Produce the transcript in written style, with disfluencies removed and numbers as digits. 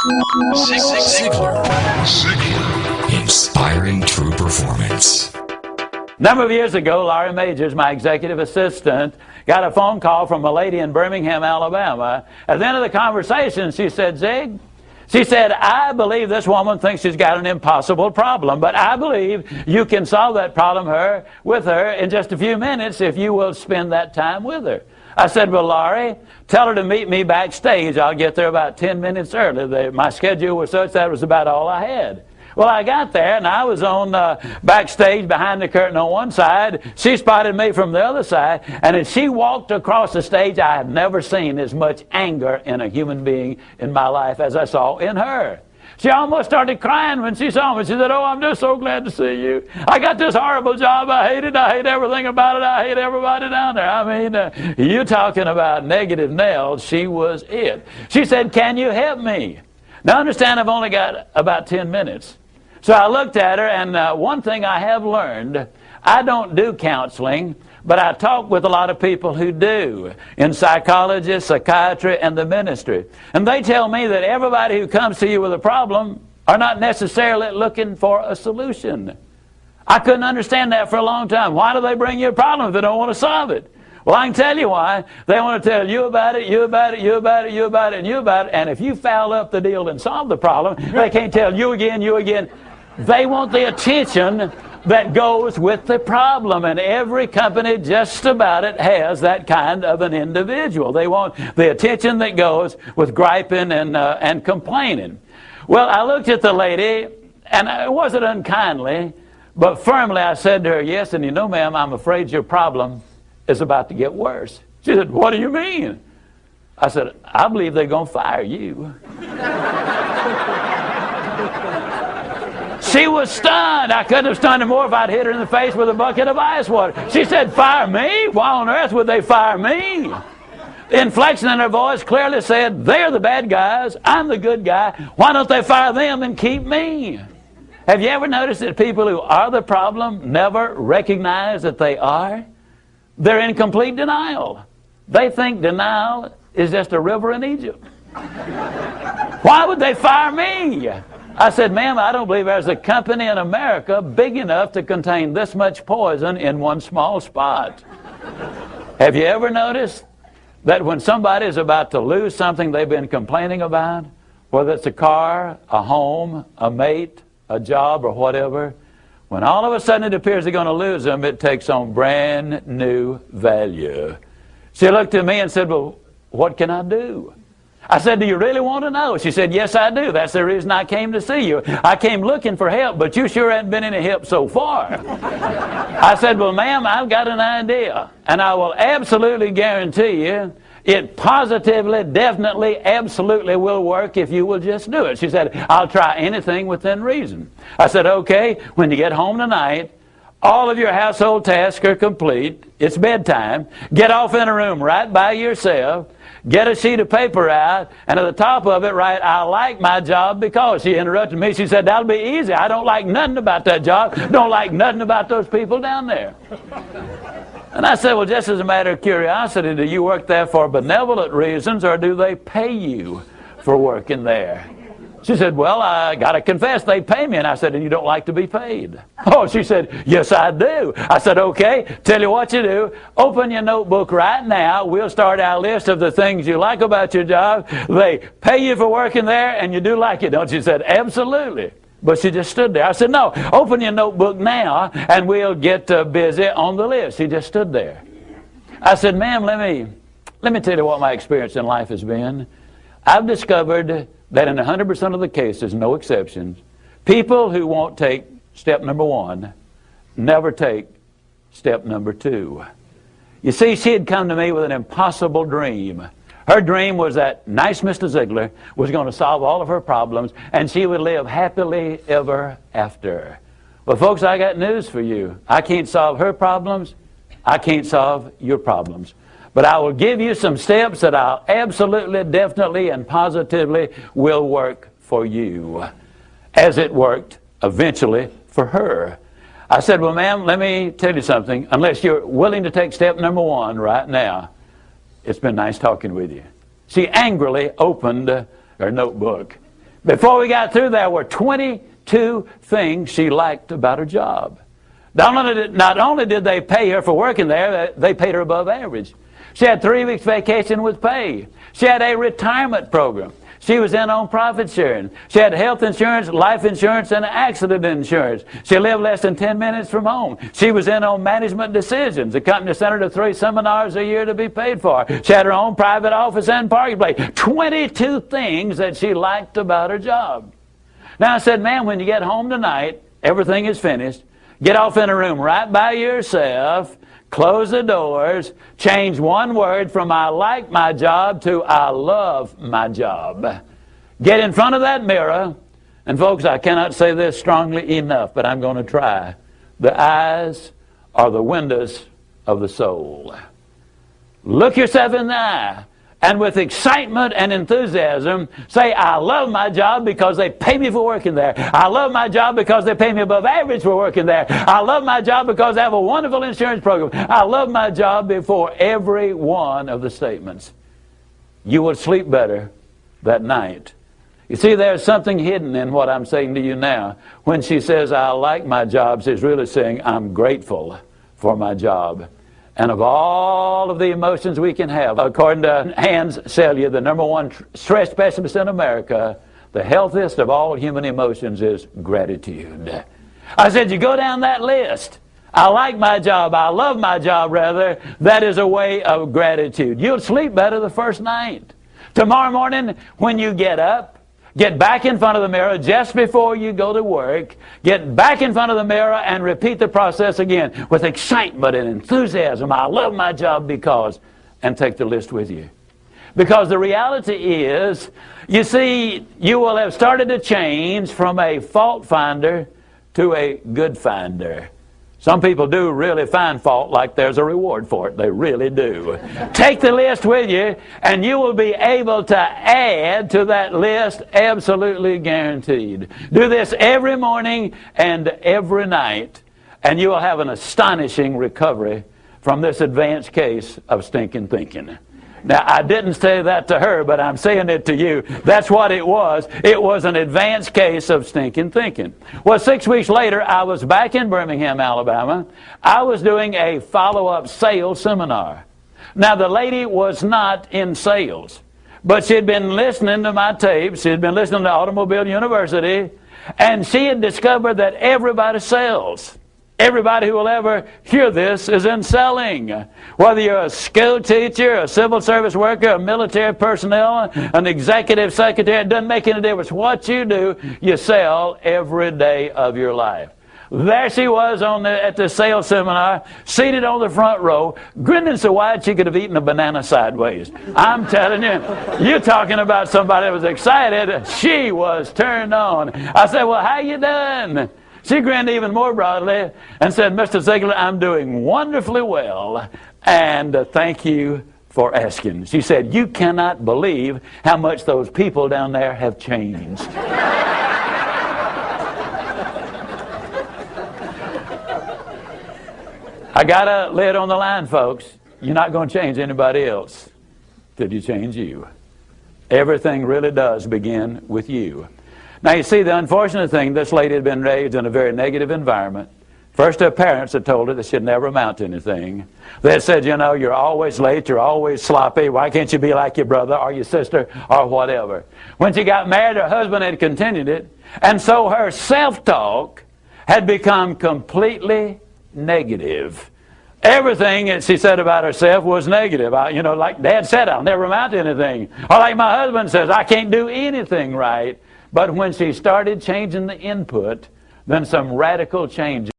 Ziglar. Inspiring true performance. A number of years ago, Laurie Majors, my executive assistant, got a phone call from a lady in Birmingham, Alabama. At the end of the conversation, she said, Zig, she said, I believe this woman thinks she's got an impossible problem, but I believe you can solve that problem with her in just a few minutes if you will spend that time with her. I said, well, Laurie, tell her to meet me backstage. I'll get there about 10 minutes early. My schedule was such that was about all I had. Well, I got there, and I was on backstage behind the curtain on one side. She spotted me from the other side, and as she walked across the stage, I had never seen as much anger in a human being in my life as I saw in her. She almost started crying when she saw me. She said, oh, I'm just so glad to see you. I got this horrible job. I hate it. I hate everything about it. I hate everybody down there. I mean, you talking about negative nails. She was it. She said, can you help me? Now, understand, I've only got about 10 minutes. So I looked at her, and one thing I have learned, I don't do counseling, but I talk with a lot of people who do, in psychology, psychiatry, and the ministry. And they tell me that everybody who comes to you with a problem are not necessarily looking for a solution. I couldn't understand that for a long time. Why do they bring you a problem if they don't want to solve it? Well, I can tell you why. They want to tell you about it, you about it, you about it, you about it, and you about it. And if you foul up the deal and solve the problem, they can't tell you again, you again. They want the attention that goes with the problem, and every company just about it has that kind of an individual. They want the attention that goes with griping and complaining. Well, I looked at the lady, and it wasn't unkindly, but firmly I said to her, yes, and you know, ma'am, I'm afraid your problem is about to get worse. She said, what do you mean? I said, I believe they're going to fire you. She was stunned. I couldn't have stunned her more if I'd hit her in the face with a bucket of ice water. She said, fire me? Why on earth would they fire me? The inflection in her voice clearly said, they're the bad guys, I'm the good guy. Why don't they fire them and keep me? Have you ever noticed that people who are the problem never recognize that they are? They're in complete denial. They think denial is just a river in Egypt. Why would they fire me? I said, ma'am, I don't believe there's a company in America big enough to contain this much poison in one small spot. Have you ever noticed that when somebody is about to lose something they've been complaining about, whether it's a car, a home, a mate, a job, or whatever, when all of a sudden it appears they're going to lose them, it takes on brand new value. She looked at me and said, well, what can I do? I said, do you really want to know? She said, yes, I do. That's the reason I came to see you. I came looking for help, but you sure haven't been any help so far. I said, well, ma'am, I've got an idea, and I will absolutely guarantee you it positively, definitely, absolutely will work if you will just do it. She said, I'll try anything within reason. I said, okay, when you get home tonight, all of your household tasks are complete. It's bedtime. Get off in a room right by yourself. Get a sheet of paper out, and at the top of it write, I like my job because. She interrupted me. She said, that'll be easy. I don't like nothing about that job. Don't like nothing about those people down there. And I said, well, just as a matter of curiosity, do you work there for benevolent reasons, or do they pay you for working there? She said, well, I got to confess, they pay me. And I said, and you don't like to be paid? Oh, she said, yes, I do. I said, okay, tell you what you do. Open your notebook right now. We'll start our list of the things you like about your job. They pay you for working there, and you do like it, don't you? She said, absolutely. But she just stood there. I said, no, open your notebook now, and we'll get busy on the list. She just stood there. I said, ma'am, let me tell you what my experience in life has been. I've discovered that in 100% of the cases, no exceptions, people who won't take step number one never take step number two. You see, she had come to me with an impossible dream. Her dream was that nice Mr. Ziglar was going to solve all of her problems, and she would live happily ever after. Well, folks, I got news for you. I can't solve her problems. I can't solve your problems. But I will give you some steps that I'll absolutely, definitely, and positively will work for you, as it worked eventually for her. I said, well, ma'am, let me tell you something. Unless you're willing to take step number one right now, it's been nice talking with you. She angrily opened her notebook. Before we got through, there were 22 things she liked about her job. Not only did they pay her for working there, they paid her above average. She had 3 weeks vacation with pay. She had a retirement program. She was in on profit sharing. She had health insurance, life insurance, and accident insurance. She lived less than 10 minutes from home. She was in on management decisions. The company sent her to 3 seminars a year to be paid for. She had her own private office and parking place. 22 things that she liked about her job. Now I said, ma'am, when you get home tonight, everything is finished. Get off in a room right by yourself. Close the doors, change one word from I like my job to I love my job. Get in front of that mirror, and folks, I cannot say this strongly enough, but I'm going to try. The eyes are the windows of the soul. Look yourself in the eye, and with excitement and enthusiasm, say, I love my job because they pay me for working there. I love my job because they pay me above average for working there. I love my job because I have a wonderful insurance program. I love my job before every one of the statements. You will sleep better that night. You see, there's something hidden in what I'm saying to you now. When she says, I like my job, she's really saying, I'm grateful for my job. And of all of the emotions we can have, according to Hans Selye, the #1 stress specialist in America, the healthiest of all human emotions is gratitude. I said, you go down that list. I like my job. I love my job, rather. That is a way of gratitude. You'll sleep better the first night. Tomorrow morning, when you get up, get back in front of the mirror just before you go to work. Get back in front of the mirror and repeat the process again with excitement and enthusiasm. I love my job because, and take the list with you. Because the reality is, you see, you will have started to change from a fault finder to a good finder. Some people do really find fault like there's a reward for it. They really do. Take the list with you, and you will be able to add to that list, absolutely guaranteed. Do this every morning and every night, and you will have an astonishing recovery from this advanced case of stinking thinking. Now, I didn't say that to her, but I'm saying it to you. That's what it was. It was an advanced case of stinking thinking. Well, 6 weeks later, I was back in Birmingham, Alabama. I was doing a follow-up sales seminar. Now, the lady was not in sales, but she had been listening to my tapes. She had been listening to Automobile University, and she had discovered that everybody sells. Everybody who will ever hear this is in selling. Whether you're a school teacher, a civil service worker, a military personnel, an executive secretary, it doesn't make any difference. What you do, you sell every day of your life. There she was at the sales seminar, seated on the front row, grinning so wide she could have eaten a banana sideways. I'm telling you, you're talking about somebody that was excited. She was turned on. I said, well, how you doing? She grinned even more broadly and said, Mr. Ziglar, I'm doing wonderfully well, and thank you for asking. She said, you cannot believe how much those people down there have changed. I got a lid on the line, folks. You're not going to change anybody else till you change you. Everything really does begin with you. Now, you see, the unfortunate thing, this lady had been raised in a very negative environment. First, her parents had told her that she'd never amount to anything. They had said, you know, you're always late, you're always sloppy, why can't you be like your brother or your sister or whatever? When she got married, her husband had continued it, and so her self-talk had become completely negative. Everything that she said about herself was negative. Like Dad said, I'll never amount to anything. Or like my husband says, I can't do anything right. But when she started changing the input, then some radical changes